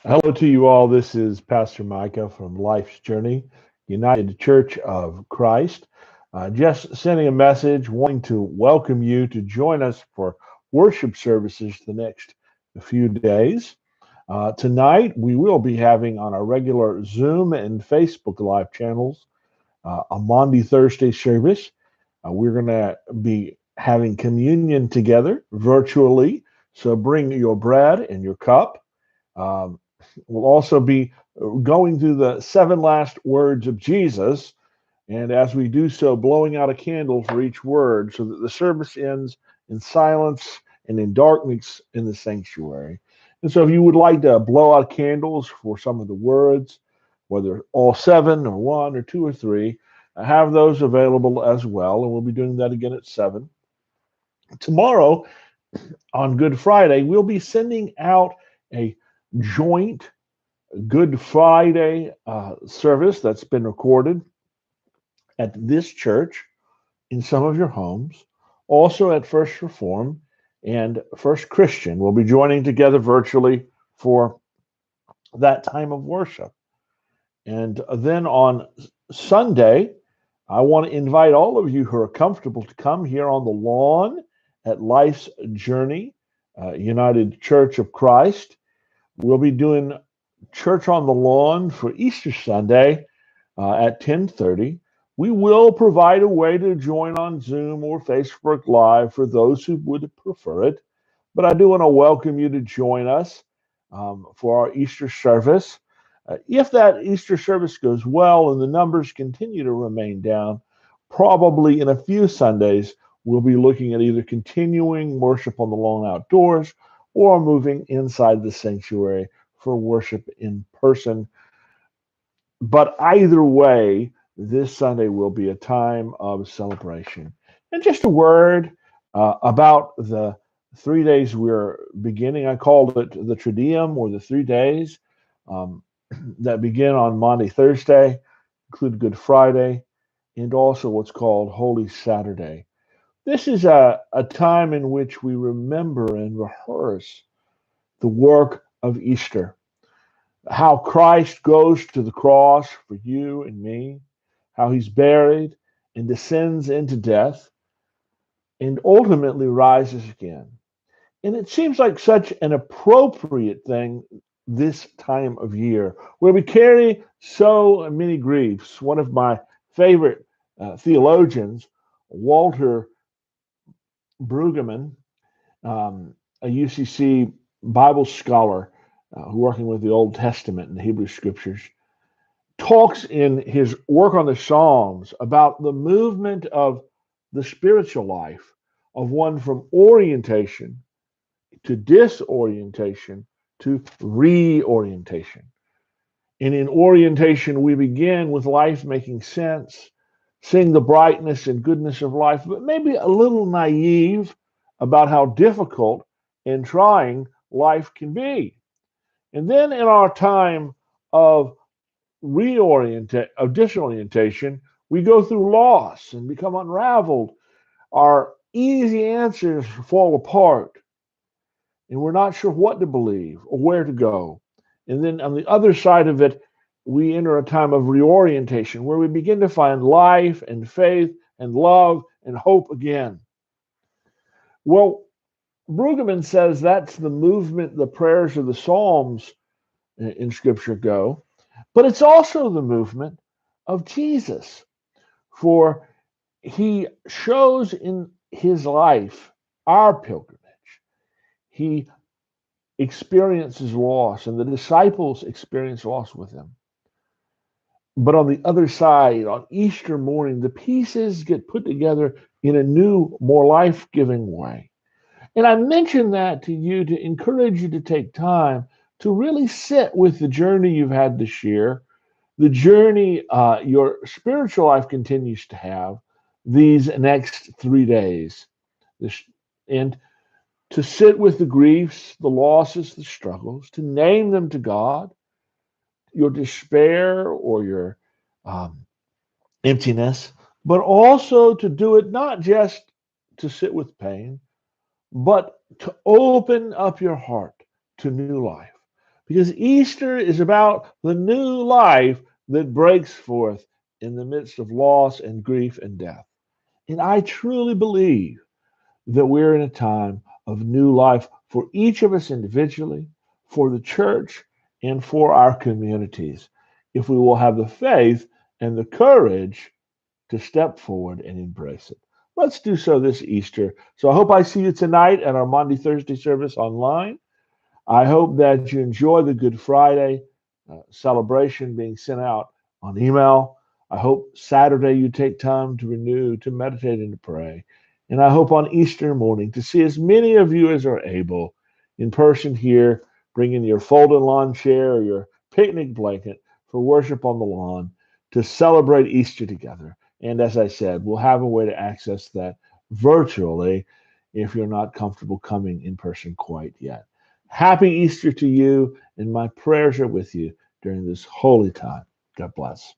Hello to you all. This is Pastor Micah from Life's Journey, United Church of Christ. Just sending a message wanting to welcome you to join us for worship services the next few days. Tonight, we will be having on our regular Zoom and Facebook Live channels a Maundy Thursday service. We're going to be having communion together virtually. So bring your bread and your cup. Um, we'll also be going through the seven last words of Jesus, and as we do so, blowing out a candle for each word so that the service ends in silence and in darkness in the sanctuary. And so, if you would like to blow out candles for some of the words, whether all seven or one or two or three, I have those available as well, and we'll be doing that again at 7. Tomorrow, on Good Friday, we'll be sending out a joint Good Friday service that's been recorded at this church in some of your homes, also at First Reform and First Christian. We'll be joining together virtually for that time of worship. And then on Sunday, I want to invite all of you who are comfortable to come here on the lawn at Life's Journey, United Church of Christ. We'll be doing church on the lawn for Easter Sunday at 10:30. We will provide a way to join on Zoom or Facebook Live for those who would prefer it. But I do want to welcome you to join us for our Easter service. If that Easter service goes well and the numbers continue to remain down, probably in a few Sundays, we'll be looking at either continuing worship on the lawn outdoors or moving inside the sanctuary for worship in person. But either way, this Sunday will be a time of celebration. And just a word about the 3 days we're beginning. I called it the Triduum, or the 3 days um, that begin on Maundy Thursday, include Good Friday, and also what's called Holy Saturday. This is a time in which we remember and rehearse the work of Easter, how Christ goes to the cross for you and me, how he's buried and descends into death and ultimately rises again. And it seems like such an appropriate thing this time of year where we carry so many griefs. One of my favorite theologians, Walter Brueggemann, a UCC Bible scholar working with the Old Testament and the Hebrew Scriptures, talks in his work on the Psalms about the movement of the spiritual life of one from orientation to disorientation to reorientation. And in orientation, we begin with life making sense, seeing the brightness and goodness of life, but maybe a little naive about how difficult and trying life can be. And then in our time of disorientation, we go through loss and become unraveled. Our easy answers fall apart, and we're not sure what to believe or where to go. And then on the other side of it, we enter a time of reorientation where we begin to find life and faith and love and hope again. Well, Brueggemann says that's the movement the prayers of the Psalms in Scripture go, but it's also the movement of Jesus. For he shows in his life our pilgrimage. He experiences loss, and the disciples experience loss with him. But on the other side, on Easter morning, the pieces get put together in a new, more life giving way. And I mention that to you to encourage you to take time to really sit with the journey you've had this year, the journey your spiritual life continues to have these next 3 days. This, and to sit with the griefs, the losses, the struggles, to name them to God, your despair or your um, emptiness, but also to do it not just to sit with pain, but to open up your heart to new life. because Easter is about the new life that breaks forth in the midst of loss and grief and death. And I truly believe that we're in a time of new life for each of us individually, for the church, and for our communities, if we will have the faith and the courage to step forward and embrace it. Let's do so this Easter. So I hope I see you tonight at our Monday, Thursday service online. I hope that you enjoy the Good Friday celebration being sent out on email. I hope Saturday you take time to renew, to meditate, and to pray. And I hope on Easter morning to see as many of you as are able in person here, bringing your folding lawn chair or your picnic blanket for worship on the lawn to celebrate Easter together. And as I said, we'll have a way to access that virtually if you're not comfortable coming in person quite yet. Happy Easter to you, and my prayers are with you during this holy time. God bless.